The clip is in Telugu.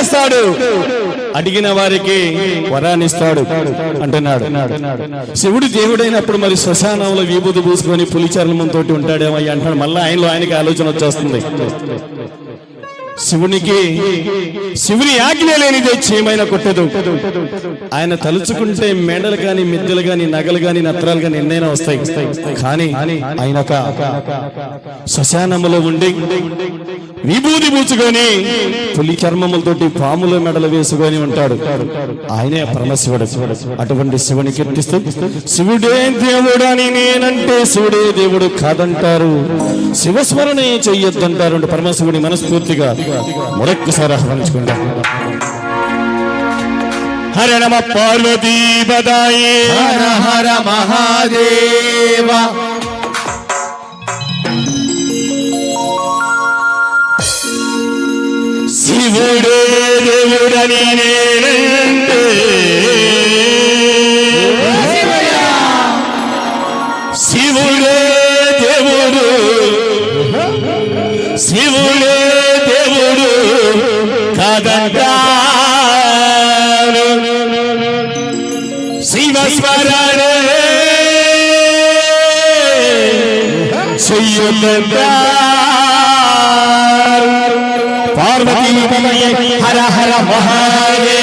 చేస్తాడు, అడిగిన వారికి వరాన్నిస్తాడు అంటున్నాడు. శివుడు దేవుడైనప్పుడు మరి శ్మశానంలో విభూతి పూసుకొని పులి చర్మంతో ఉంటాడేమో అంటాడు. మళ్ళీ ఆయనకి ఆలోచన వచ్చేస్తుంది. శివుని ఆజ్ఞ లేనిదే చీమైన కొట్టదు. ఆయన తలుచుకుంటే మేడలు గాని, మిద్దెలు గాని, నగలు గాని, నత్రాలు గాని ఎన్నైనా వస్తాయి. కానీ ఆయన శ్మశానములో ఉండి విభూతి పూచుకొని పులి చర్మములతోటి పాముల మెడలు వేసుకొని ఉంటాడు. ఆయనే పరమశివుడు. అటువంటి శివుని కీర్తిస్తూ శివుడే దేవుడని నేనంటే శివుడే దేవుడు కాదంటారు, శివస్మరణే చెయ్యొద్దంటారు. పరమశివుని మనస్ఫూర్తిగా మరొక్కసారి ఆహ్వానించుకుంటాం. హర నమ పార్వతీ పదాయే హర హర మహాదేవ. శివుడే దేవుడని నేనంటే శివుడే దేవుడు, శివుడే దేవుడు కాదంటారు, శివస్మరణే చెయ్యొద్దంటారు. పార్వతీ హర హర మహాదేవ.